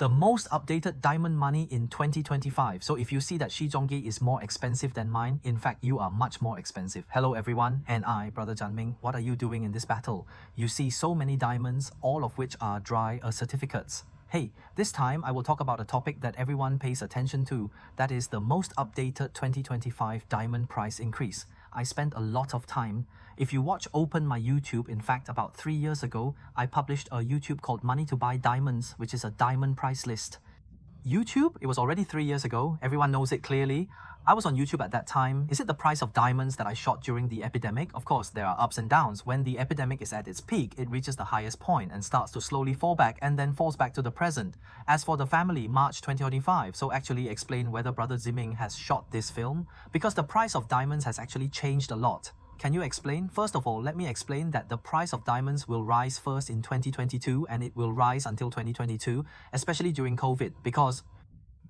the most updated diamond money in 2025. So if you see that Shi Zhongyi is more expensive than mine, in fact, you are much more expensive. Hello everyone, and I, Brother Janming, what are you doing in this battle? You see so many diamonds, all of which are GIA certificates. Hey, this time I will talk about a topic that everyone pays attention to, that is the most updated 2025 diamond price increase. I spent a lot of time. If you open my YouTube, in fact about 3 years ago, I published a YouTube called Money to Buy Diamonds, which is a diamond price list. YouTube, it was already 3 years ago, everyone knows it clearly. I was on YouTube at that time. Is it the price of diamonds that I shot during the epidemic? Of course, there are ups and downs. When the epidemic is at its peak, it reaches the highest point and starts to slowly fall back and then falls back to the present. As for the family, March 2025, so actually explain whether Brother Ziming has shot this film, because the price of diamonds has actually changed a lot. Can you explain? First of all, let me explain that the price of diamonds will rise first in 2022 and it will rise until 2022, especially during COVID, because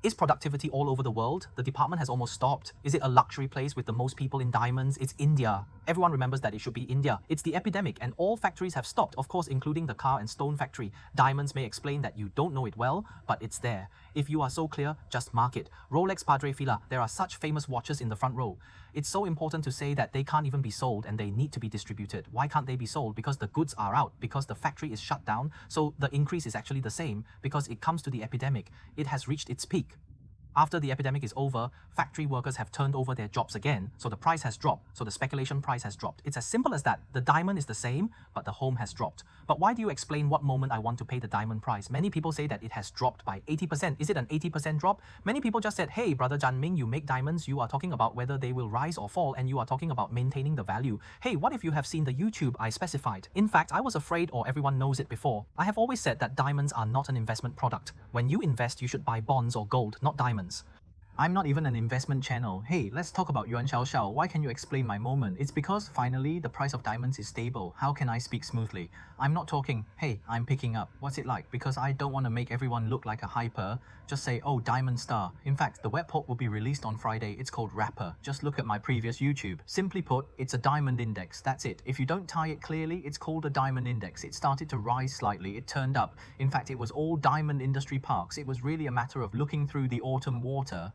is productivity all over the world? The department has almost stopped. Is it a luxury place with the most people in diamonds? It's India. Everyone remembers that it should be India. It's the epidemic and all factories have stopped, of course, including the car and stone factory. Diamonds may explain that you don't know it well, but it's there. If you are so clear, just mark it. Rolex Padre Fila, there are such famous watches in the front row. It's so important to say that they can't even be sold and they need to be distributed. Why can't they be sold? Because the goods are out, because the factory is shut down. So the increase is actually the same because it comes to the epidemic. It has reached its peak. After the epidemic is over, factory workers have turned over their jobs again, so the price has dropped, so the speculation price has dropped. It's as simple as that. The diamond is the same, but the home has dropped. But why do you explain what moment I want to pay the diamond price? Many people say that it has dropped by 80%. Is it an 80% drop? Many people just said, hey, Brother Janming, you make diamonds, you are talking about whether they will rise or fall, and you are talking about maintaining the value. Hey, what if you have seen the YouTube I specified? In fact, I was afraid, or everyone knows it before. I have always said that diamonds are not an investment product. When you invest, you should buy bonds or gold, not diamonds. I'm not even an investment channel. Hey, let's talk about Yuan Xiao Xiao. Why can you explain my moment? It's because finally the price of diamonds is stable. How can I speak smoothly? I'm not talking, hey, I'm picking up. What's it like? Because I don't want to make everyone look like a hyper. Just say, oh, Diamond Star. In fact, the webport will be released on Friday. It's called Rapper. Just look at my previous YouTube. Simply put, it's a diamond index. That's it. If you don't tie it clearly, it's called a diamond index. It started to rise slightly. It turned up. In fact, it was all diamond industry parks. It was really a matter of looking through the autumn water.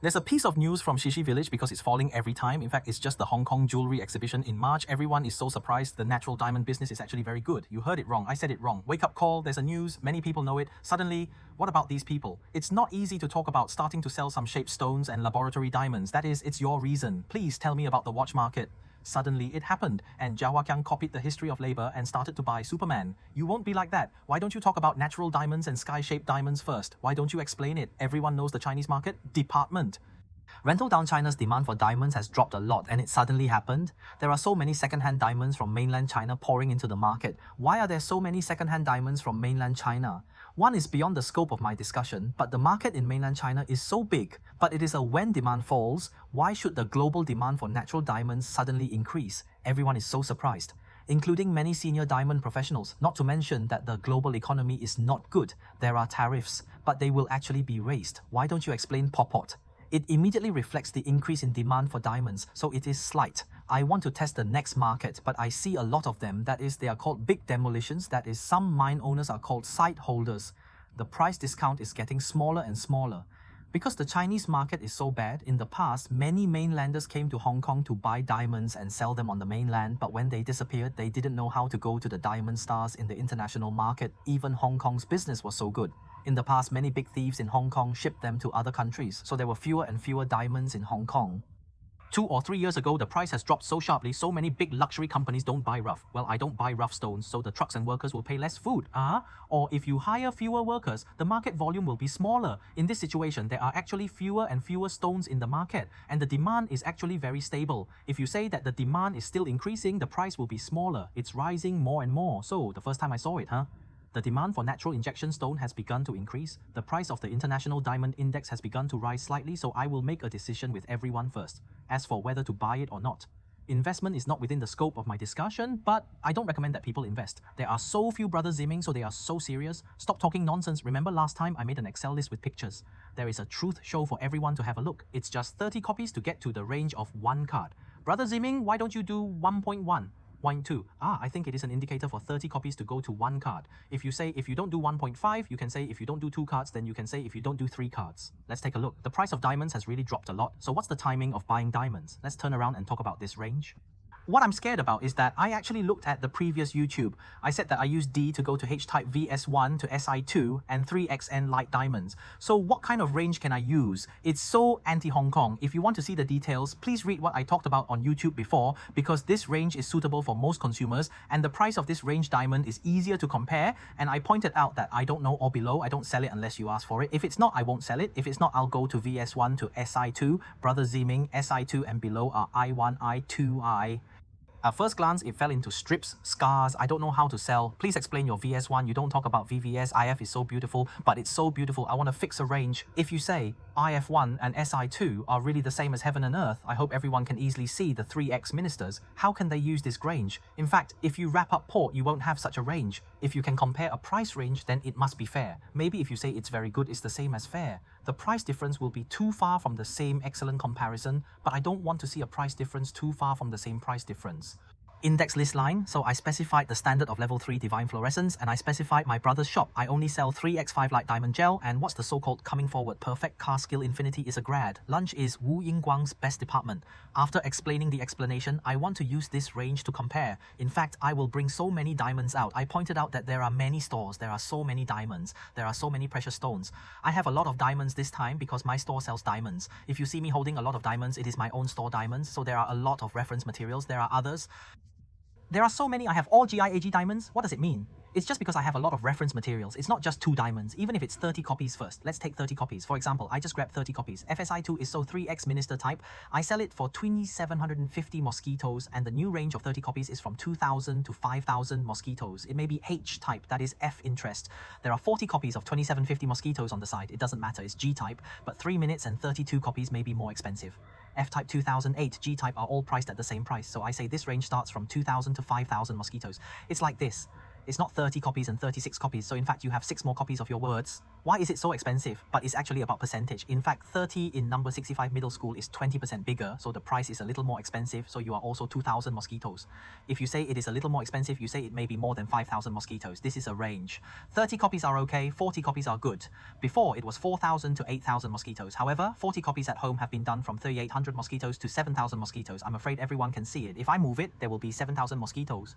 There's a piece of news from Shishi Village because it's falling every time. In fact, it's just the Hong Kong jewelry exhibition in March. Everyone is so surprised. The natural diamond business is actually very good. You heard it wrong. I said it wrong. Wake up call. There's a news. Many people know it. Suddenly, what about these people? It's not easy to talk about starting to sell some shaped stones and laboratory diamonds. That is, it's your reason. Please tell me about the watch market. Suddenly it happened, and Jia Huaqiang copied the history of labor and started to buy Superman. You won't be like that. Why don't you talk about natural diamonds and sky-shaped diamonds first? Why don't you explain it? Everyone knows the Chinese market. Department. Rental down China's demand for diamonds has dropped a lot, and it suddenly happened. There are so many second-hand diamonds from mainland China pouring into the market. Why are there so many second-hand diamonds from mainland China? One is beyond the scope of my discussion, but the market in mainland China is so big. But it is a when demand falls, why should the global demand for natural diamonds suddenly increase? Everyone is so surprised, including many senior diamond professionals, not to mention that the global economy is not good. There are tariffs, but they will actually be raised. Why don't you explain Pop-Pot? It immediately reflects the increase in demand for diamonds, so it is slight. I want to test the next market, but I see a lot of them. That is, they are called big demolitions. That is, some mine owners are called site holders. The price discount is getting smaller and smaller. Because the Chinese market is so bad, in the past, many mainlanders came to Hong Kong to buy diamonds and sell them on the mainland, but when they disappeared, they didn't know how to go to the diamond stars in the international market. Even Hong Kong's business was so good. In the past, many big thieves in Hong Kong shipped them to other countries, so there were fewer and fewer diamonds in Hong Kong. 2 or 3 years ago, the price has dropped so sharply, so many big luxury companies don't buy rough. Well, I don't buy rough stones, so the trucks and workers will pay less food. Or if you hire fewer workers, the market volume will be smaller. In this situation, there are actually fewer and fewer stones in the market, and the demand is actually very stable. If you say that the demand is still increasing, the price will be smaller. It's rising more and more. So, the first time I saw it, The demand for natural injection stone has begun to increase. The price of the International Diamond Index has begun to rise slightly, so I will make a decision with everyone first. As for whether to buy it or not, investment is not within the scope of my discussion, but I don't recommend that people invest. There are so few Brother Ziming, so they are so serious. Stop talking nonsense. Remember last time I made an Excel list with pictures. There is a truth show for everyone to have a look. It's just 30 copies to get to the range of 1 card. Brother Ziming, why don't you do 1.1? 0.2. I think it is an indicator for 30 copies to go to one card. If you say if you don't do 1.5, you can say if you don't do 2 cards, then you can say if you don't do 3 cards. Let's take a look. The price of diamonds has really dropped a lot. So what's the timing of buying diamonds? Let's turn around and talk about this range. What I'm scared about is that I actually looked at the previous YouTube. I said that I used D to go to H-type VS1 to SI2 and 3XN light diamonds. So what kind of range can I use? It's so anti-Hong Kong. If you want to see the details, please read what I talked about on YouTube before, because this range is suitable for most consumers and the price of this range diamond is easier to compare. And I pointed out that I don't know or below. I don't sell it unless you ask for it. If it's not, I won't sell it. If it's not, I'll go to VS1 to SI2. Brother Ziming, SI2 and below are I1, I2, I. At first glance, it fell into strips, scars. I don't know how to sell. Please explain your VS1. You don't talk about VVS. IF is so beautiful, but it's so beautiful. I want to fix a range. If you say IF1 and SI2 are really the same as heaven and earth, I hope everyone can easily see the 3X ministers. How can they use this range? In fact, if you wrap up port, you won't have such a range. If you can compare a price range, then it must be fair. Maybe if you say it's very good, it's the same as fair. The price difference will be too far from the same excellent comparison, but I don't want to see a price difference too far from the same price difference. Index list line, so I specified the standard of level 3 divine fluorescence and I specified my brother's shop. I only sell 3x5 light diamond gel, and what's the so-called coming forward perfect car skill infinity is a grad. Lunch is Wu Yingguang's best department. After explaining the explanation, I want to use this range to compare. In fact, I will bring so many diamonds out. I pointed out that there are many stores, there are so many diamonds, there are so many precious stones. I have a lot of diamonds this time because my store sells diamonds. If you see me holding a lot of diamonds, it is my own store diamonds, so there are a lot of reference materials. There are others. There are so many. I have all GIAG diamonds. What does it mean? It's just because I have a lot of reference materials. It's not just 2 diamonds, even if it's 30 copies first. Let's take 30 copies. For example, I just grabbed 30 copies. FSI2 is so 3X minister type. I sell it for 2,750 mosquitoes, and the new range of 30 copies is from 2,000 to 5,000 mosquitoes. It may be H type, that is F interest. There are 40 copies of 2,750 mosquitoes on the side. It doesn't matter, it's G type, but 3 minutes and 32 copies may be more expensive. F-type 2008, G-type are all priced at the same price, so I say this range starts from 2,000 to 5,000 mosquitoes. It's like this. It's not 30 copies and 36 copies, so in fact you have 6 more copies of your words. Why is it so expensive? But it's actually about percentage. In fact, 30 in number 65 middle school is 20% bigger, so the price is a little more expensive, so you are also 2,000 mosquitoes. If you say it is a little more expensive, you say it may be more than 5,000 mosquitoes. This is a range. 30 copies are okay, 40 copies are good. Before, it was 4,000 to 8,000 mosquitoes. However, 40 copies at home have been done from 3,800 mosquitoes to 7,000 mosquitoes. I'm afraid everyone can see it. If I move it, there will be 7,000 mosquitoes.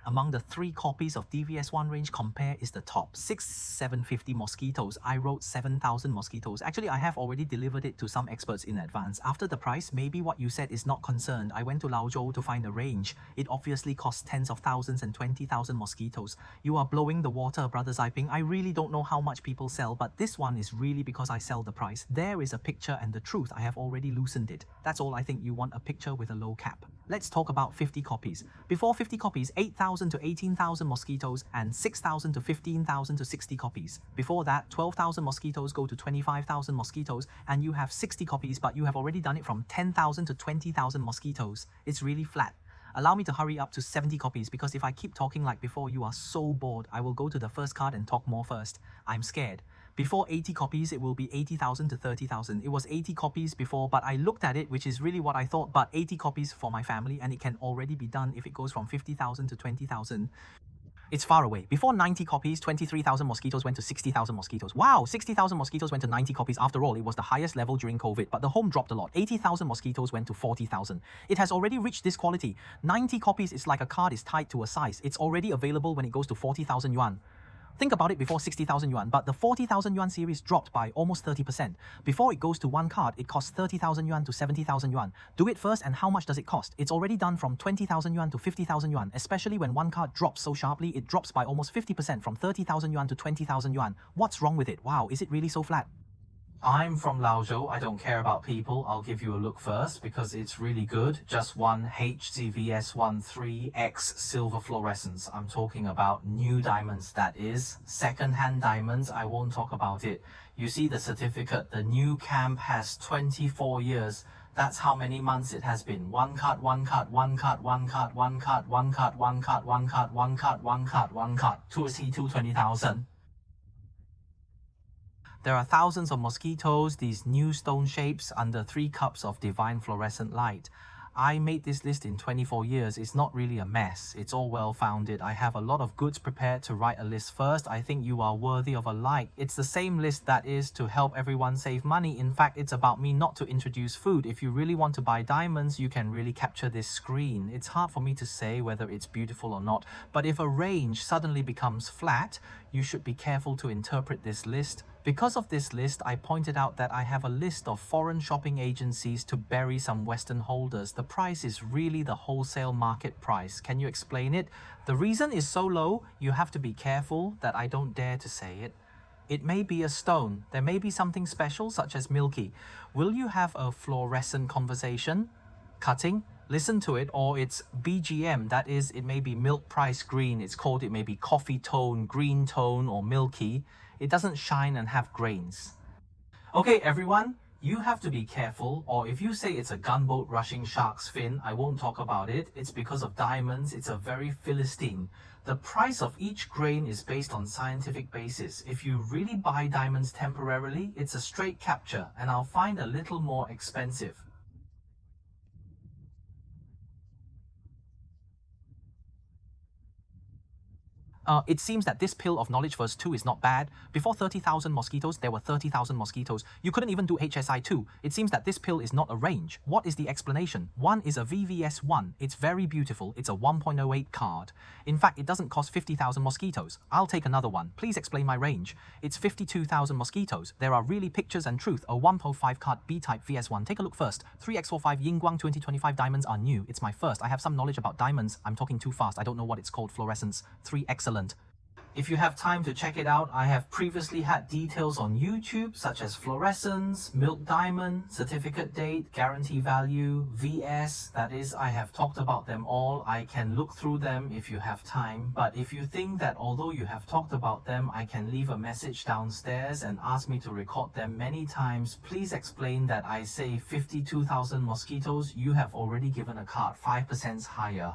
Among the 3 copies of DVS1 range, compare is the top. 6,750 mosquitoes. I wrote 7,000 mosquitoes. Actually, I have already delivered it to some experts in advance. After the price, maybe what you said is not concerned. I went to Laozhou to find a range. It obviously costs tens of thousands and 20,000 mosquitoes. You are blowing the water, Brother Ziping. I really don't know how much people sell, but this one is really because I sell the price. There is a picture and the truth. I have already loosened it. That's all. I think you want a picture with a low cap. Let's talk about 50 copies. Before 50 copies, 8,000 to 18,000 mosquitoes and 6,000 to 15,000 to 60 copies. Before that, 12,000 mosquitoes go to 25,000 mosquitoes, and you have 60 copies, but you have already done it from 10,000 to 20,000 mosquitoes. It's really flat. Allow me to hurry up to 70 copies, because if I keep talking like before, you are so bored. I will go to the first card and talk more first. I'm scared. Before 80 copies, it will be 80,000 to 30,000. It was 80 copies before, but I looked at it, which is really what I thought, but 80 copies for my family, and it can already be done if it goes from 50,000 to 20,000. It's far away. Before 90 copies, 23,000 mosquitoes went to 60,000 mosquitoes. Wow, 60,000 mosquitoes went to 90 copies. After all, it was the highest level during COVID, but the home dropped a lot. 80,000 mosquitoes went to 40,000. It has already reached this quality. 90 copies is like a card is tied to a size. It's already available when it goes to 40,000 yuan. Think about it before 60,000 yuan, but the 40,000 yuan series dropped by almost 30%. Before it goes to one card, it costs 30,000 yuan to 70,000 yuan. Do it first, and how much does it cost? It's already done from 20,000 yuan to 50,000 yuan, especially when one card drops so sharply. It drops by almost 50% from 30,000 yuan to 20,000 yuan. What's wrong with it? Wow, is it really so flat? I'm from Laozhou. I don't care about people. I'll give you a look first because it's really good. Just one HZVS13X silver fluorescence. I'm talking about new diamonds, that is. Second-hand diamonds, I won't talk about it. You see the certificate. The new camp has 24 years. That's how many months it has been. One card, one card, one card, one card, one card, one card, one card, one card, one card, one card, one card. 2C2 20,000. There are thousands of mosquitoes, these new stone shapes under 3 cups of divine fluorescent light. I made this list in 24 years. It's not really a mess. It's all well founded. I have a lot of goods prepared to write a list first. I think you are worthy of a like. It's the same list that is to help everyone save money. In fact, it's about me not to introduce food. If you really want to buy diamonds, you can really capture this screen. It's hard for me to say whether it's beautiful or not, but if a range suddenly becomes flat, you should be careful to interpret this list. Because of this list, I pointed out that I have a list of foreign shopping agencies to bury some Western holders. The price is really the wholesale market price. Can you explain it? The reason is so low, you have to be careful that I don't dare to say it. It may be a stone. There may be something special, such as Milky. Will you have a fluorescent conversation? Cutting? Listen to it, or it's BGM, that is, it may be milk price green. It's called, it may be coffee tone, green tone, or milky. It doesn't shine and have grains. Okay, everyone, you have to be careful, or if you say it's a gunboat rushing shark's fin, I won't talk about it. It's because of diamonds. It's a very Philistine. The price of each grain is based on scientific basis. If you really buy diamonds temporarily, it's a straight capture, and I'll find a little more expensive. It seems that this pill of knowledge verse 2 is not bad. Before 30,000 mosquitoes, there were 30,000 mosquitoes. You couldn't even do HSI2. It seems that this pill is not a range. What is the explanation? 1 is a VVS1. It's very beautiful. It's a 1.08 card. In fact, it doesn't cost 50,000 mosquitoes. I'll take another one. Please explain my range. It's 52,000 mosquitoes. There are really pictures and truth. A 1.05 card B-type VS1. Take a look first. 3x45 Yingguang 2025 diamonds are new. It's my first. I have some knowledge about diamonds. I'm talking too fast. I don't know what it's called. Fluorescence. 3 excellent. If you have time to check it out, I have previously had details on YouTube such as fluorescence, milk diamond, certificate date, guarantee value, VS. That is, I have talked about them all. I can look through them if you have time. But if you think that although you have talked about them, I can leave a message downstairs and ask me to record them many times, please explain that I say 52,000 mosquitoes. You have already given a card 5% higher.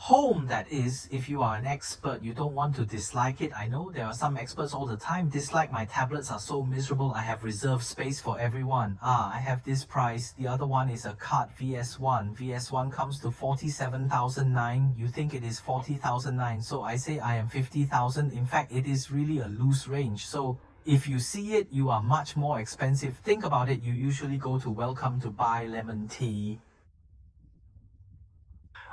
Home, that is, if you are an expert, you don't want to dislike it. I know there are some experts all the time dislike my tablets are so miserable. I have reserved space for everyone. I have this price. The other one is a card VS1. VS1 comes to 47,009. You think it is 40,009. So I say I am 50,000. In fact, it is really a loose range. So if you see it, you are much more expensive. Think about it. You usually go to Welcome to buy lemon tea.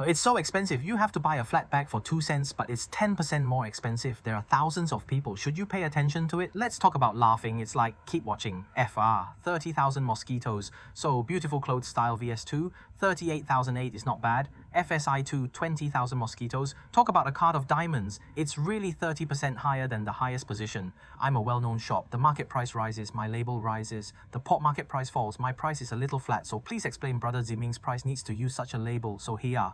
It's so expensive. You have to buy a flat bag for 2 cents, but it's 10% more expensive. There are thousands of people. Should you pay attention to it? Let's talk about laughing. It's like, keep watching. FR, 30,000 mosquitoes. So, beautiful clothes style VS2, 38,008 is not bad. FSI2, 20,000 mosquitoes. Talk about a card of diamonds. It's really 30% higher than the highest position. I'm a well-known shop. The market price rises, my label rises. The pot market price falls. My price is a little flat, so please explain Brother Ziming's price needs to use such a label. So here.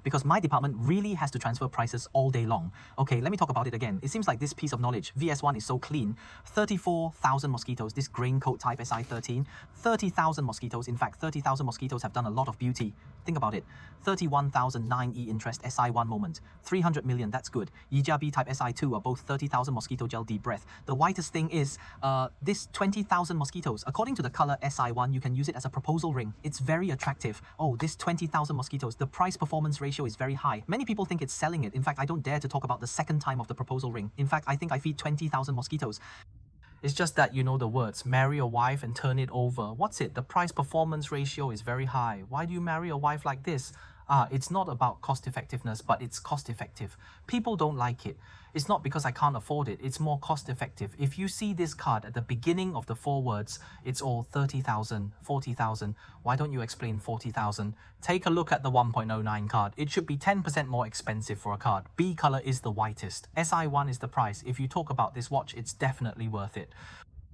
Because my department really has to transfer prices all day long. Okay, let me talk about it again. It seems like this piece of knowledge, VS1 is so clean. 34,000 mosquitoes, this grain coat type SI13. 30,000 mosquitoes, in fact 30,000 mosquitoes have done a lot of beauty. Think about it. 31,009 E interest SI1 moment. 300 million, that's good. Yijia B type SI2 are both 30,000 mosquito gel deep breath. The whitest thing is, this 20,000 mosquitoes, according to the color SI1, you can use it as a proposal ring. It's very attractive. Oh, this 20,000 mosquitoes, the price performance ratio is very high. Many people think it's selling it. In fact, I don't dare to talk about the second time of the proposal ring. In fact, I think I feed 20,000 mosquitoes. It's just that you know the words, marry a wife and turn it over. What's it? The price performance ratio is very high. Why do you marry a wife like this? It's not about cost effectiveness, but it's cost effective. People don't like it. It's not because I can't afford it. It's more cost effective. If you see this card at the beginning of the 4 words, it's all 30,000, 40,000. Why don't you explain 40,000? Take a look at the 1.09 card. It should be 10% more expensive for a card. B color is the whitest. SI1 is the price. If you talk about this watch, it's definitely worth it.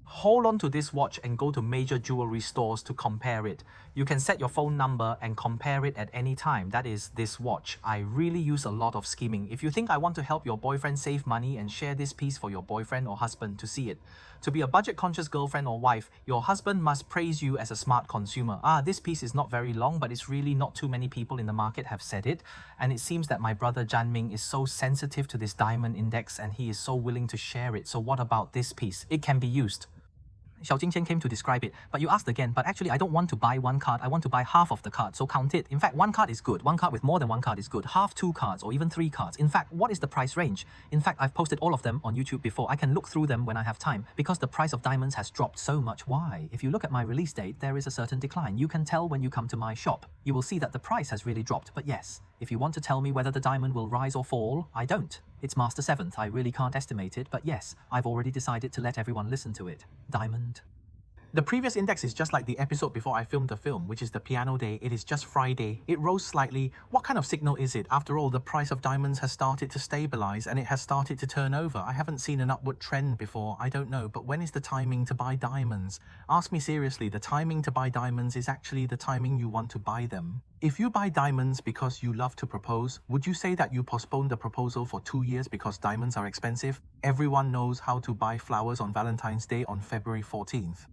Hold on to this watch and go to major jewelry stores to compare it. You can set your phone number and compare it at any time. That is this watch. I really use a lot of scheming. If you think I want to help your boyfriend save money and share this piece for your boyfriend or husband to see it. To be a budget-conscious girlfriend or wife, your husband must praise you as a smart consumer. This piece is not very long, but it's really not too many people in the market have said it. And it seems that my brother Janming is so sensitive to this diamond index and he is so willing to share it. So what about this piece? It can be used. Xiao Jingqian came to describe it, but you asked again, but actually I don't want to buy one card, I want to buy half of the card, so count it. In fact, one card is good, one card with more than one card is good, half 2 cards or even 3 cards. In fact, what is the price range? In fact, I've posted all of them on YouTube before. I can look through them when I have time because the price of diamonds has dropped so much. Why? If you look at my release date, there is a certain decline. You can tell when you come to my shop. You will see that the price has really dropped, but yes, if you want to tell me whether the diamond will rise or fall, I don't. It's Master 7th, I really can't estimate it, but yes, I've already decided to let everyone listen to it. Diamond. The previous index is just like the episode before I filmed the film, which is the piano day. It is just Friday. It rose slightly. What kind of signal is it? After all, the price of diamonds has started to stabilize and it has started to turn over. I haven't seen an upward trend before. I don't know. But when is the timing to buy diamonds? Ask me seriously, the timing to buy diamonds is actually the timing you want to buy them. If you buy diamonds because you love to propose, would you say that you postponed the proposal for 2 years because diamonds are expensive? Everyone knows how to buy flowers on Valentine's Day on February 14th.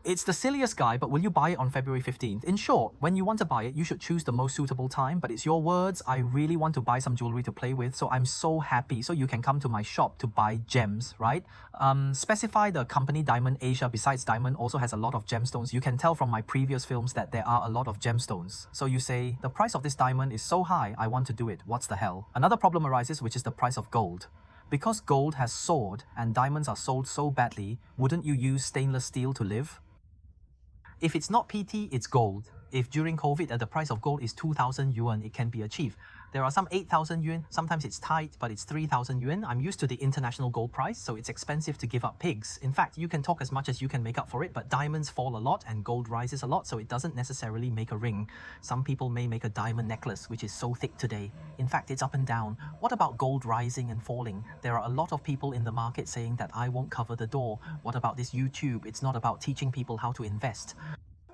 It's the silliest guy, but will you buy it on February 15th? In short, when you want to buy it, you should choose the most suitable time, but it's your words. I really want to buy some jewelry to play with, so I'm so happy. So you can come to my shop to buy gems, right? Specify the company DiamondAsia. Besides diamond, also has a lot of gemstones. You can tell from my previous films that there are a lot of gemstones. So you say, the price of this diamond is so high, I want to do it. What's the hell? Another problem arises, which is the price of gold. Because gold has soared and diamonds are sold so badly, wouldn't you use stainless steel to live? If it's not PT, it's gold. If during COVID the price of gold is 2,000 yuan, it can be achieved. There are some 8,000 yuan, sometimes it's tight, but it's 3,000 yuan. I'm used to the international gold price, so it's expensive to give up pigs. In fact, you can talk as much as you can make up for it, but diamonds fall a lot and gold rises a lot, so it doesn't necessarily make a ring. Some people may make a diamond necklace, which is so thick today. In fact, it's up and down. What about gold rising and falling? There are a lot of people in the market saying that I won't cover the door. What about this YouTube? It's not about teaching people how to invest.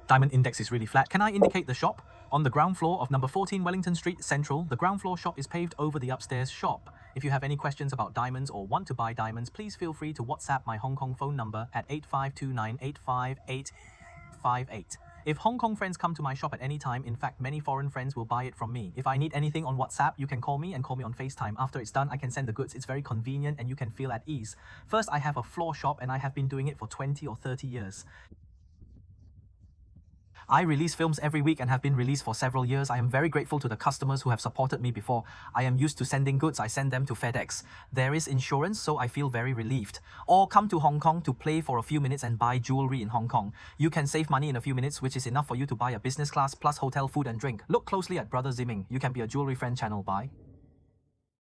Diamond index is really flat. Can I indicate the shop? On the ground floor of number 14 Wellington Street Central, the ground floor shop is paved over the upstairs shop. If you have any questions about diamonds or want to buy diamonds, please feel free to WhatsApp my Hong Kong phone number at 8529858858. If Hong Kong friends come to my shop at any time, in fact, many foreign friends will buy it from me. If I need anything on WhatsApp, you can call me and call me on FaceTime. After it's done, I can send the goods. It's very convenient and you can feel at ease. First, I have a floor shop and I have been doing it for 20 or 30 years. I release films every week and have been released for several years. I am very grateful to the customers who have supported me before. I am used to sending goods. I send them to FedEx. There is insurance, so I feel very relieved. Or come to Hong Kong to play for a few minutes and buy jewelry in Hong Kong. You can save money in a few minutes, which is enough for you to buy a business class plus hotel food and drink. Look closely at Brother Zimming. You can be a jewelry friend channel. Bye.